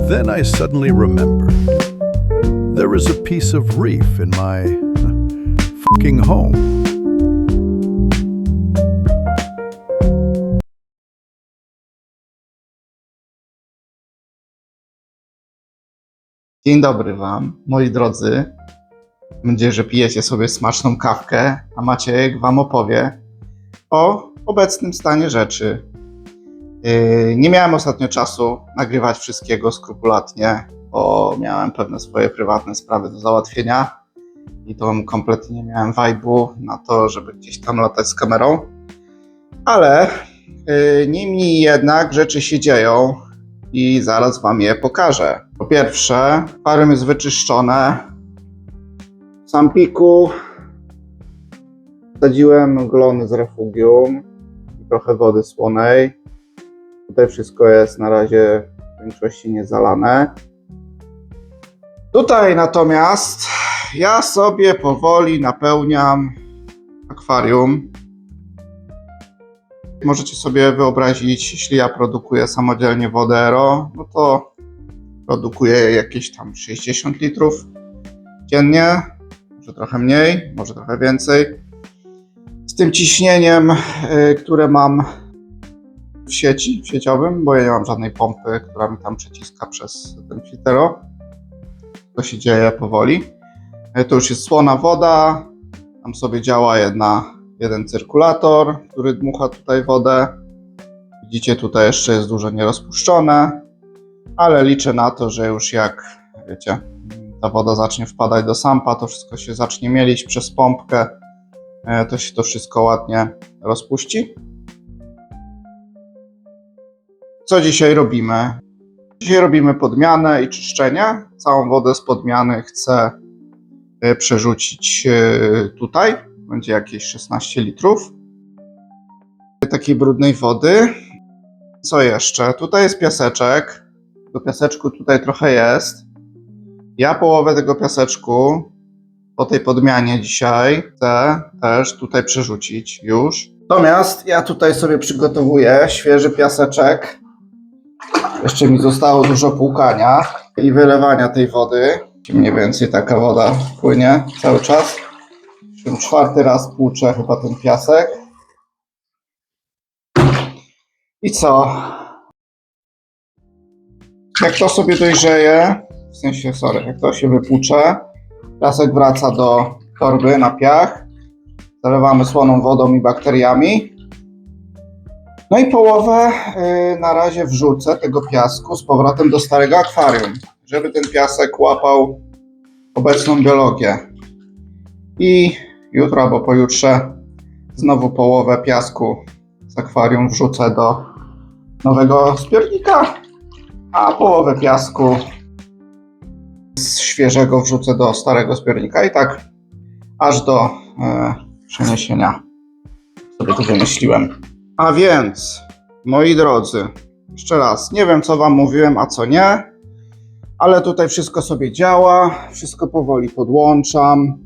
Then I suddenly remembered. There is a piece of reef in my fucking home. Dzień dobry Wam, moi drodzy. Mam nadzieję, że pijecie sobie smaczną kawkę, a Maciek Wam opowie o obecnym stanie rzeczy. Nie miałem ostatnio czasu nagrywać wszystkiego skrupulatnie, bo miałem pewne swoje prywatne sprawy do załatwienia i to kompletnie nie miałem vibe'u na to, żeby gdzieś tam latać z kamerą. Ale niemniej jednak rzeczy się dzieją i zaraz Wam je pokażę. Po pierwsze, akwarium jest wyczyszczone. W Sampiku wsadziłem glony z refugium i trochę wody słonej. Tutaj wszystko jest na razie w większości niezalane. Tutaj natomiast ja sobie powoli napełniam akwarium. Możecie sobie wyobrazić, jeśli ja produkuję samodzielnie wodę Ero, no to produkuję jakieś tam 60 litrów dziennie, może trochę mniej, może trochę więcej. Z tym ciśnieniem, które mam w sieciowym, bo ja nie mam żadnej pompy, która mi tam przeciska przez ten filtero. To się dzieje powoli. To już jest słona woda, tam sobie działa jeden cyrkulator, który dmucha tutaj wodę. Widzicie, tutaj jeszcze jest dużo nierozpuszczone, ale liczę na to, że już jak wiecie, ta woda zacznie wpadać do sampa, to wszystko się zacznie mielić przez pompkę, to się to wszystko ładnie rozpuści. Co dzisiaj robimy? Dzisiaj robimy podmianę i czyszczenie. Całą wodę z podmiany chcę przerzucić tutaj. Będzie jakieś 16 litrów takiej brudnej wody. Co jeszcze? Tutaj jest piaseczek. Do piaseczku tutaj trochę jest. Ja połowę tego piaseczku po tej podmianie dzisiaj chcę też tutaj przerzucić już. Natomiast ja tutaj sobie przygotowuję świeży piaseczek. Jeszcze mi zostało dużo płukania i wylewania tej wody. Mniej więcej taka woda płynie cały czas. Już 4. raz płuczę chyba ten piasek. I co? Jak to sobie dojrzeje, jak to się wypłucze, piasek wraca do torby na piach. Zalewamy słoną wodą i bakteriami. No i połowę na razie wrzucę tego piasku z powrotem do starego akwarium, żeby ten piasek łapał obecną biologię. I jutro albo pojutrze znowu połowę piasku z akwarium wrzucę do nowego zbiornika, a połowę piasku z świeżego wrzucę do starego zbiornika i tak aż do przeniesienia. Sobie to wymyśliłem. A więc, moi drodzy, jeszcze raz, nie wiem co Wam mówiłem, a co nie, ale tutaj wszystko sobie działa, wszystko powoli podłączam.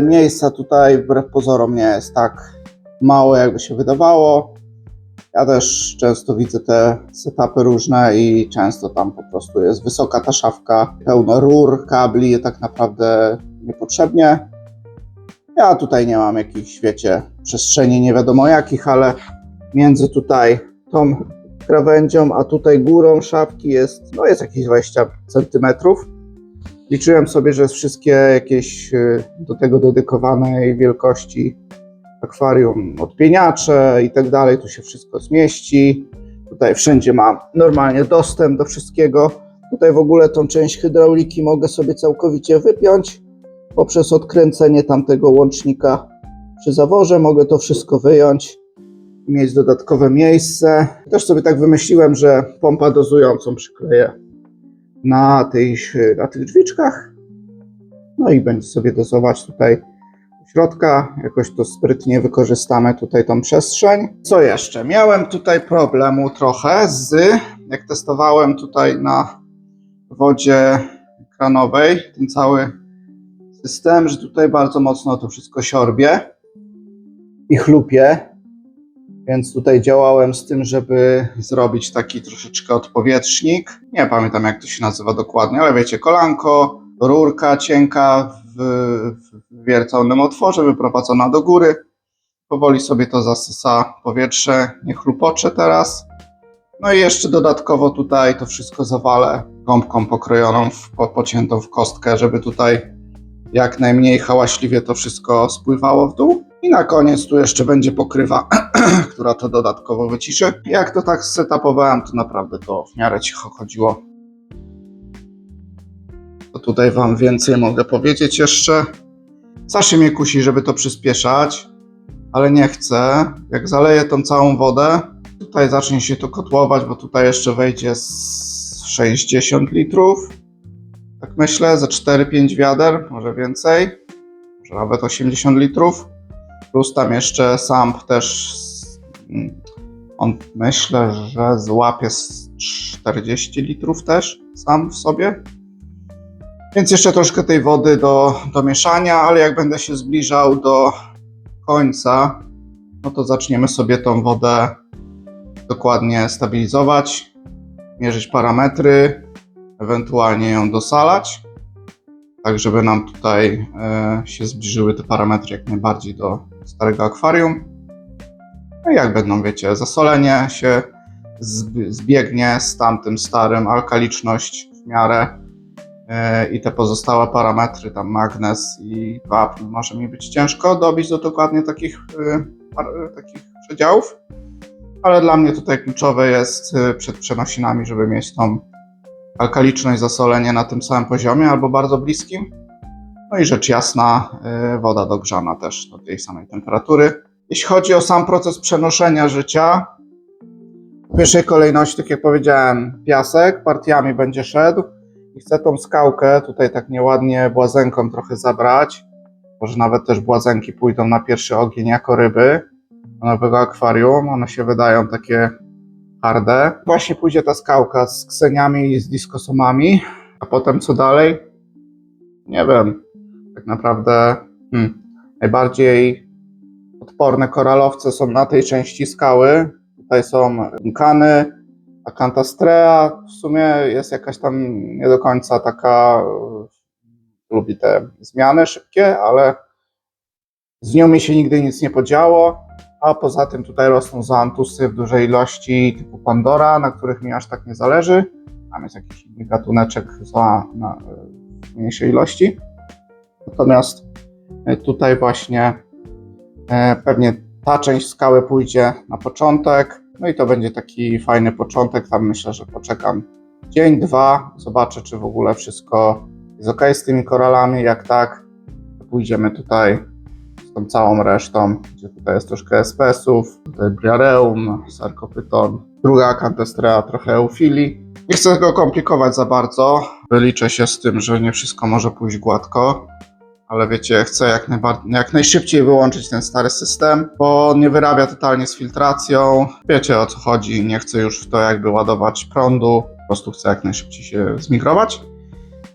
Miejsca tutaj wbrew pozorom nie jest tak mało, jakby się wydawało. Ja też często widzę te setupy różne i często tam po prostu jest wysoka ta szafka, pełno rur, kabli, tak naprawdę niepotrzebnie. Ja tutaj nie mam jakichś, wiecie, przestrzeni nie wiadomo jakich, ale między tutaj tą krawędzią, a tutaj górą szafki jest jakieś 20 cm. Liczyłem sobie, że jest wszystkie jakieś do tego dedykowanej wielkości akwarium, odpieniacze i tak dalej. Tu się wszystko zmieści. Tutaj wszędzie mam normalnie dostęp do wszystkiego. Tutaj w ogóle tą część hydrauliki mogę sobie całkowicie wypiąć. Poprzez odkręcenie tamtego łącznika przy zaworze mogę to wszystko wyjąć i mieć dodatkowe miejsce. Też sobie tak wymyśliłem, że pompę dozującą przykleję na tych drzwiczkach. No i będzie sobie dozować tutaj do środka. Jakoś to sprytnie wykorzystamy tutaj tą przestrzeń. Co jeszcze? Miałem tutaj problemu trochę jak testowałem tutaj na wodzie kranowej, ten cały system, że tutaj bardzo mocno to wszystko siorbie i chlupie. Więc tutaj działałem z tym, żeby zrobić taki troszeczkę odpowietrznik. Nie pamiętam, jak to się nazywa dokładnie, ale wiecie, kolanko, rurka cienka w wierconym otworze, wyprowadzona do góry. Powoli sobie to zasysa powietrze, nie chlupocze teraz. No i jeszcze dodatkowo tutaj to wszystko zawalę gąbką pokrojoną, pociętą w kostkę, żeby tutaj jak najmniej hałaśliwie to wszystko spływało w dół. I na koniec tu jeszcze będzie pokrywa, która to dodatkowo wyciszy. Jak to tak setupowałem, to naprawdę to w miarę cicho chodziło. To tutaj wam więcej mogę powiedzieć jeszcze. Strasznie mnie kusi, żeby to przyspieszać, ale nie chcę. Jak zaleję tą całą wodę, tutaj zacznie się to kotłować, bo tutaj jeszcze wejdzie z 60 litrów. Tak myślę, ze 4-5 wiader, może więcej. Może nawet 80 litrów. Plus tam jeszcze samp też, on myślę, że złapie z 40 litrów też sam w sobie. Więc jeszcze troszkę tej wody do mieszania, ale jak będę się zbliżał do końca, no to zaczniemy sobie tą wodę dokładnie stabilizować, mierzyć parametry, ewentualnie ją dosalać, tak żeby nam tutaj się zbliżyły te parametry jak najbardziej do starego akwarium. No i jak będą, wiecie, zasolenie się zbiegnie z tamtym starym, alkaliczność w miarę i te pozostałe parametry, tam magnez i wapń, może mi być ciężko dobić do dokładnie takich przedziałów, ale dla mnie tutaj kluczowe jest przed przenosinami, żeby mieć tą alkaliczność, zasolenie na tym samym poziomie albo bardzo bliskim. No i rzecz jasna, woda dogrzana też do tej samej temperatury. Jeśli chodzi o sam proces przenoszenia życia, w pierwszej kolejności, tak jak powiedziałem, piasek partiami będzie szedł i chcę tą skałkę tutaj tak nieładnie błazenką trochę zabrać. Może nawet też błazenki pójdą na pierwszy ogień jako ryby do nowego akwarium. One się wydają takie harde. Właśnie pójdzie ta skałka z kseniami i z diskosomami, a potem co dalej? Nie wiem. Tak naprawdę najbardziej odporne koralowce są na tej części skały. Tutaj są Duncany, Acantastrea. W sumie jest jakaś tam nie do końca taka, lubi te zmiany szybkie, ale z nią mi się nigdy nic nie podziało. A poza tym tutaj rosną zoanthusy w dużej ilości typu Pandora, na których mi aż tak nie zależy. Tam jest jakiś inny gatuneczek w mniejszej ilości. Natomiast tutaj właśnie pewnie ta część skały pójdzie na początek. No i to będzie taki fajny początek. Tam myślę, że poczekam dzień, dwa. Zobaczę, czy w ogóle wszystko jest ok z tymi koralami. Jak tak, to pójdziemy tutaj z tą całą resztą, gdzie tutaj jest troszkę espesów, tutaj Briareum, Sarcopython, druga Acantastrea, trochę Euphilii. Nie chcę tego komplikować za bardzo. Liczę się z tym, że nie wszystko może pójść gładko. Ale wiecie, chcę jak najszybciej wyłączyć ten stary system, bo on nie wyrabia totalnie z filtracją. Wiecie, o co chodzi, nie chcę już w to jakby ładować prądu, po prostu chcę jak najszybciej się zmigrować.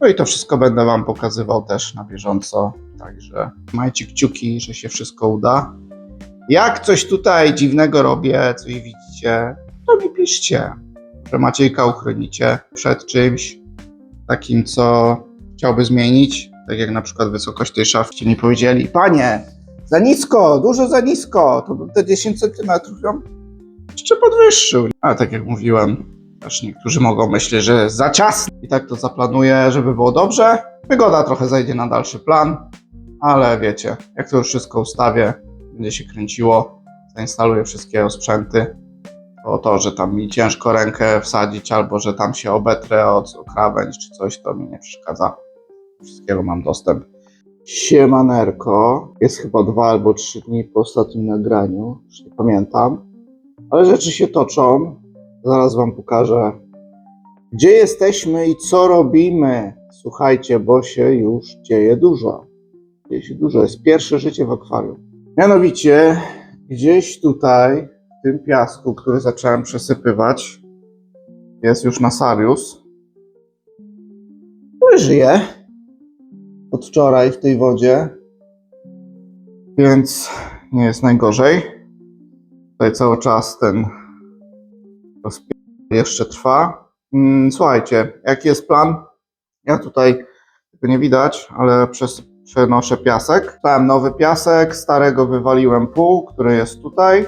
No i to wszystko będę wam pokazywał też na bieżąco, także majcie kciuki, że się wszystko uda. Jak coś tutaj dziwnego robię, coś widzicie, to mi piszcie, że Maciejka uchronicie przed czymś takim, co chciałby zmienić. Tak jak na przykład wysokość tej szafki mi powiedzieli: panie, za nisko, dużo za nisko, to bym te 10 cm ją jeszcze podwyższył. Ale tak jak mówiłem, też niektórzy mogą myśleć, że jest za ciasno. I tak to zaplanuję, żeby było dobrze. Wygoda trochę zajdzie na dalszy plan, ale wiecie, jak to już wszystko ustawię, będzie się kręciło, zainstaluję wszystkie osprzęty, to, że tam mi ciężko rękę wsadzić, albo że tam się obetrę o krawędź czy coś, to mi nie przeszkadza. Wszystkiego mam dostęp. Siemanerko. Jest chyba 2 albo 3 dni po ostatnim nagraniu. Już nie pamiętam. Ale rzeczy się toczą. Zaraz wam pokażę, gdzie jesteśmy i co robimy. Słuchajcie, bo się już dzieje dużo. Dzieje się dużo. Jest pierwsze życie w akwarium. Mianowicie gdzieś tutaj w tym piasku, który zacząłem przesypywać, jest już Nasarius, który żyje od wczoraj w tej wodzie, więc nie jest najgorzej. Tutaj cały czas ten rozpierdol jeszcze trwa. Słuchajcie, jaki jest plan? Ja tutaj, tego nie widać, ale przenoszę piasek. Dałem nowy piasek, starego wywaliłem pół, który jest tutaj.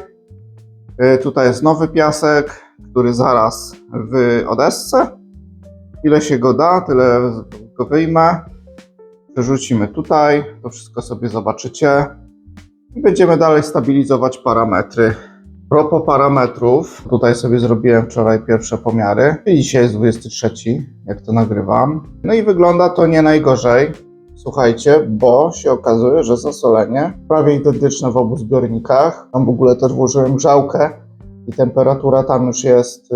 Tutaj jest nowy piasek, który zaraz w odessę. Ile się go da, tyle go wyjmę. Przerzucimy tutaj, to wszystko sobie zobaczycie. I będziemy dalej stabilizować parametry. Propos parametrów, tutaj sobie zrobiłem wczoraj pierwsze pomiary. I dzisiaj jest 23, jak to nagrywam. No i wygląda to nie najgorzej. Słuchajcie, bo się okazuje, że zasolenie prawie identyczne w obu zbiornikach. Tam w ogóle też włożyłem grzałkę i temperatura tam już jest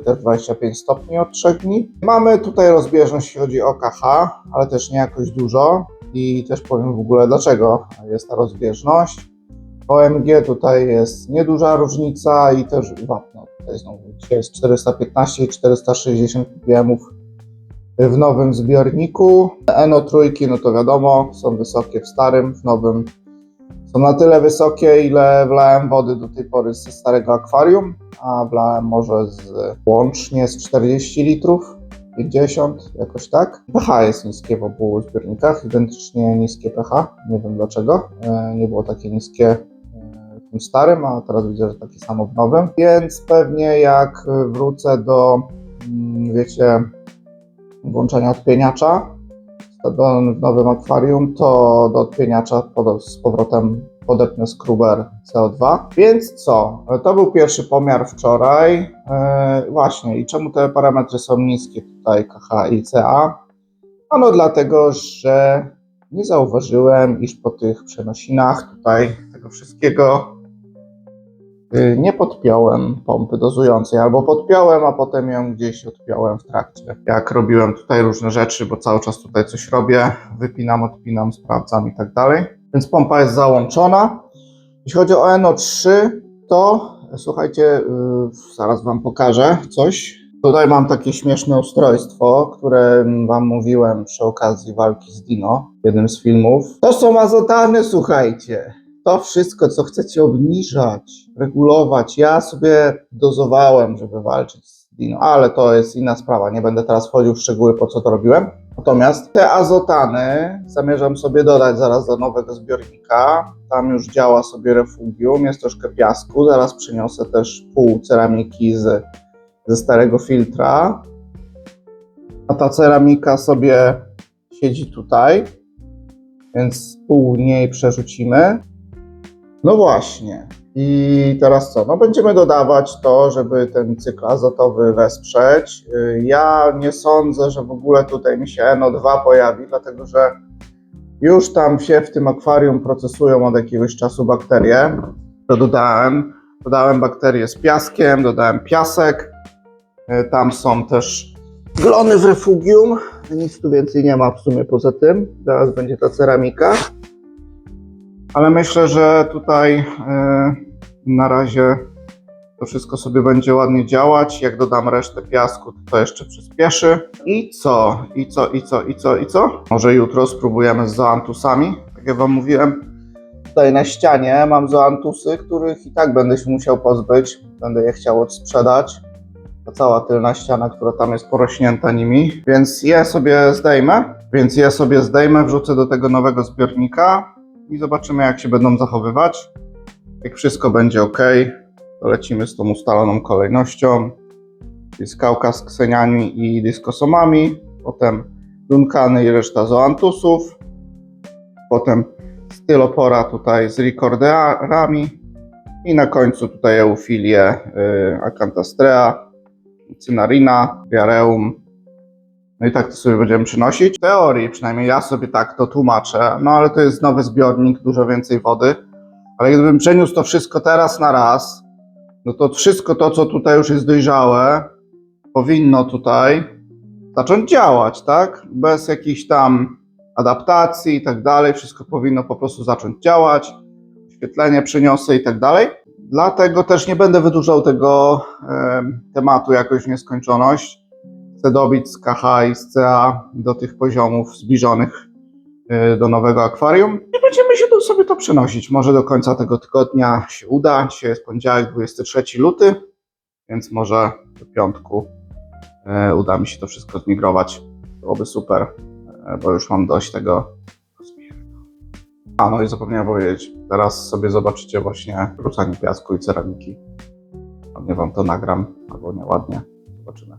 też 25 stopni od 3 dni. Mamy tutaj rozbieżność, jeśli chodzi o KH, ale też nie jakoś dużo. I też powiem w ogóle, dlaczego jest ta rozbieżność. OMG tutaj jest nieduża różnica i też wapno. Tutaj znowu jest 415 i 460 ppm w nowym zbiorniku. NO3, no to wiadomo, są wysokie w starym, w nowym są na tyle wysokie, ile wlałem wody do tej pory ze starego akwarium, a wlałem może łącznie z 40 litrów, 50, jakoś tak. pH jest niskie w obu zbiornikach, identycznie niskie pH, nie wiem dlaczego, nie było takie niskie w tym starym, a teraz widzę, że takie samo w nowym, więc pewnie jak wrócę do, wiecie, włączenia odpieniacza w nowym akwarium, to do odpieniacza z powrotem podepnę skruber CO2. Więc co? To był pierwszy pomiar wczoraj. Właśnie, i czemu te parametry są niskie tutaj, KH i CA? Ano dlatego, że nie zauważyłem, iż po tych przenosinach tutaj tego wszystkiego nie podpiąłem pompy dozującej, albo podpiąłem, a potem ją gdzieś odpiąłem w trakcie. Jak robiłem tutaj różne rzeczy, bo cały czas tutaj coś robię, wypinam, odpinam, sprawdzam i tak dalej. Więc pompa jest załączona. Jeśli chodzi o NO3, to słuchajcie, zaraz wam pokażę coś. Tutaj mam takie śmieszne ustrojstwo, które wam mówiłem przy okazji walki z Dino w jednym z filmów. To są azotany, słuchajcie. To wszystko, co chcecie obniżać, regulować, ja sobie dozowałem, żeby walczyć z Dino, ale to jest inna sprawa, nie będę teraz wchodził w szczegóły, po co to robiłem. Natomiast te azotany zamierzam sobie dodać zaraz do nowego zbiornika. Tam już działa sobie refugium, jest troszkę piasku, zaraz przyniosę też pół ceramiki ze starego filtra. A ta ceramika sobie siedzi tutaj, więc pół niej przerzucimy. No właśnie. I teraz co? No będziemy dodawać to, żeby ten cykl azotowy wesprzeć. Ja nie sądzę, że w ogóle tutaj mi się NO2 pojawi, dlatego że już tam się w tym akwarium procesują od jakiegoś czasu bakterie. To dodałem bakterie z piaskiem, dodałem piasek. Tam są też glony w refugium. Nic tu więcej nie ma w sumie poza tym. Zaraz będzie ta ceramika. Ale myślę, że tutaj na razie to wszystko sobie będzie ładnie działać. Jak dodam resztę piasku, to jeszcze przyspieszy. I co? Może jutro spróbujemy z zoantusami. Tak jak wam mówiłem, tutaj na ścianie mam zoantusy, których i tak będę się musiał pozbyć. Będę je chciał odsprzedać. Ta cała tylna ściana, która tam jest porośnięta nimi. Więc je sobie zdejmę, wrzucę do tego nowego zbiornika i zobaczymy, jak się będą zachowywać. Jak wszystko będzie ok, to lecimy z tą ustaloną kolejnością. Czyli skałka z kseniami i dyskosomami, potem dunkany i reszta zoantusów, potem stylopora tutaj z recorderami i na końcu tutaj eufilię Acanthostrea, Cynarina, Diareum. No i tak to sobie będziemy przynosić. W teorii, przynajmniej ja sobie tak to tłumaczę, no ale to jest nowy zbiornik, dużo więcej wody. Ale gdybym przeniósł to wszystko teraz na raz, no to wszystko to, co tutaj już jest dojrzałe, powinno tutaj zacząć działać, tak? Bez jakichś tam adaptacji i tak dalej. Wszystko powinno po prostu zacząć działać. Oświetlenie przeniosę i tak dalej. Dlatego też nie będę wydłużał tego tematu jakoś w nieskończoność. Chcę dobić z KH i z CA do tych poziomów zbliżonych do nowego akwarium i będziemy się tu sobie to przenosić. Może do końca tego tygodnia się uda. Dzisiaj jest poniedziałek, 23 luty, więc może do piątku uda mi się to wszystko zmigrować. Byłoby super, bo już mam dość tego. No i zapomniałem powiedzieć, teraz sobie zobaczycie właśnie wrzucanie piasku i ceramiki. Ładnie wam to nagram, albo nieładnie. Zobaczymy.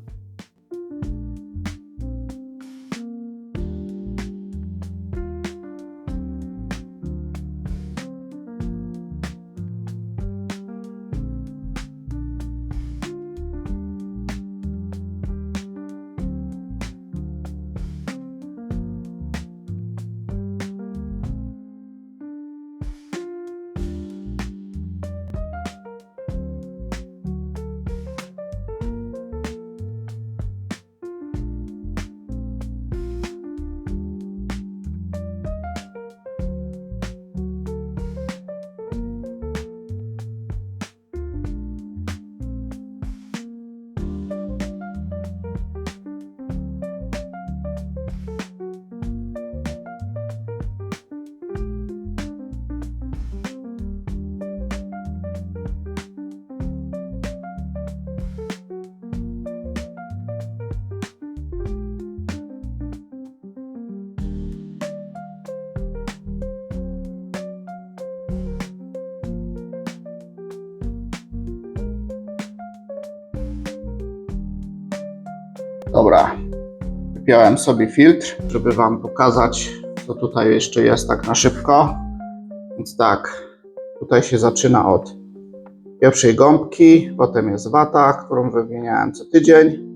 Dobra, wypiąłem sobie filtr, żeby wam pokazać, co tutaj jeszcze jest tak na szybko. Więc tak, tutaj się zaczyna od pierwszej gąbki, potem jest wata, którą wymieniałem co tydzień,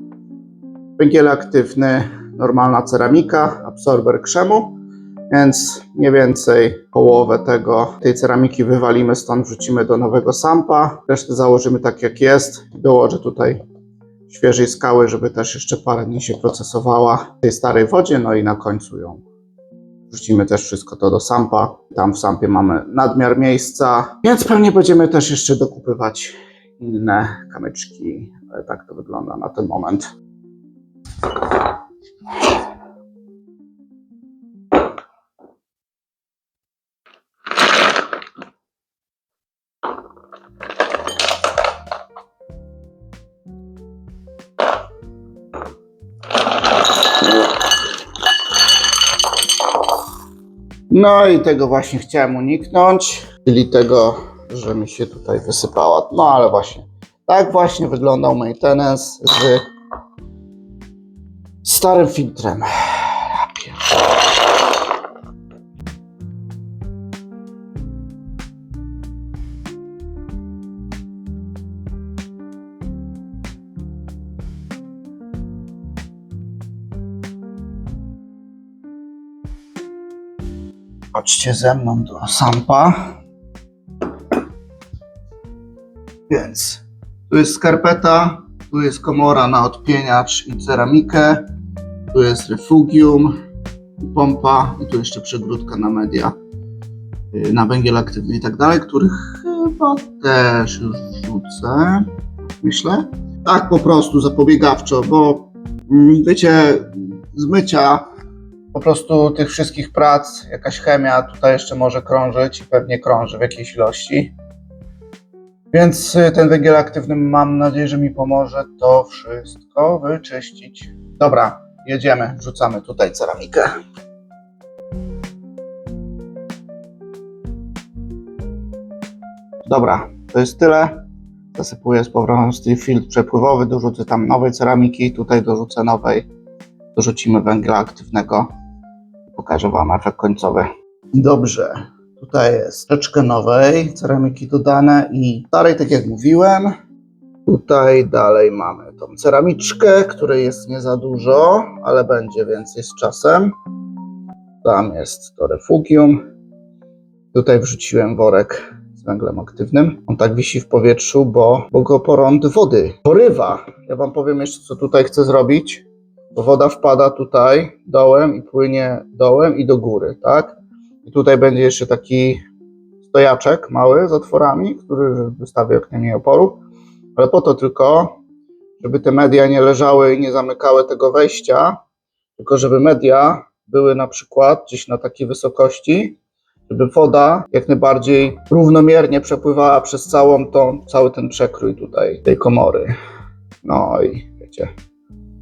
węgiel aktywny, normalna ceramika, absorber krzemu, więc mniej więcej połowę tej ceramiki wywalimy stąd, wrzucimy do nowego sampa, resztę założymy tak jak jest, dołożę tutaj świeżej skały, żeby też jeszcze parę dni się procesowała w tej starej wodzie, no i na końcu ją wrzucimy też wszystko to do sampa. Tam w sampie mamy nadmiar miejsca, więc pewnie będziemy też jeszcze dokupywać inne kamyczki, ale tak to wygląda na ten moment. No i tego właśnie chciałem uniknąć, czyli tego, że mi się tutaj wysypała. No ale właśnie, tak właśnie wyglądał maintenance z starym filtrem. Chodźcie ze mną do sampa. Więc tu jest skarpeta, tu jest komora na odpieniacz i ceramikę, tu jest refugium, pompa i tu jeszcze przegródka na media, na węgiel aktywny i tak dalej, których chyba też już wrzucę, myślę. Tak po prostu zapobiegawczo, bo wiecie, zmycia po prostu tych wszystkich prac, jakaś chemia tutaj jeszcze może krążyć i pewnie krąży w jakiejś ilości. Więc ten węgiel aktywny mam nadzieję, że mi pomoże to wszystko wyczyścić. Dobra, jedziemy, wrzucamy tutaj ceramikę. Dobra, to jest tyle. Zasypuję z powrotem filtr przepływowy, dorzucę tam nowej ceramiki, tutaj dorzucę nowej, dorzucimy węgla aktywnego. Pokażę wam efekt końcowy. Dobrze, tutaj jest troszeczkę nowej ceramiki dodane i starej, tak jak mówiłem. Tutaj dalej mamy tą ceramiczkę, której jest nie za dużo, ale będzie więcej z czasem. Tam jest to refugium. Tutaj wrzuciłem worek z węglem aktywnym. On tak wisi w powietrzu, bo go porąd wody porywa. Ja wam powiem jeszcze, co tutaj chcę zrobić. Bo woda wpada tutaj dołem i płynie dołem i do góry, tak? I tutaj będzie jeszcze taki stojaczek mały z otworami, który wystawi jak najmniej oporu, ale po to tylko, żeby te media nie leżały i nie zamykały tego wejścia, tylko żeby media były na przykład gdzieś na takiej wysokości, żeby woda jak najbardziej równomiernie przepływała przez cały ten przekrój tutaj tej komory. No i wiecie,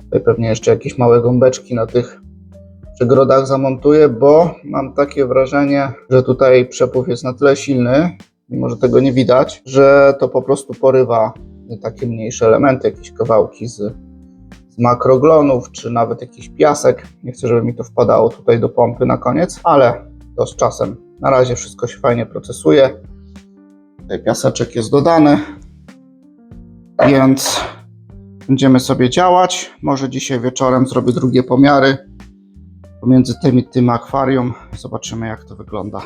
tutaj pewnie jeszcze jakieś małe gąbeczki na tych przegrodach zamontuję, bo mam takie wrażenie, że tutaj przepływ jest na tyle silny, mimo że tego nie widać, że to po prostu porywa takie mniejsze elementy, jakieś kawałki z makroglonów, czy nawet jakiś piasek. Nie chcę, żeby mi to wpadało tutaj do pompy na koniec, ale to z czasem. Na razie wszystko się fajnie procesuje. Tutaj piaseczek jest dodany, więc będziemy sobie działać. Może dzisiaj wieczorem zrobię drugie pomiary pomiędzy tym akwarium. Zobaczymy, jak to wygląda.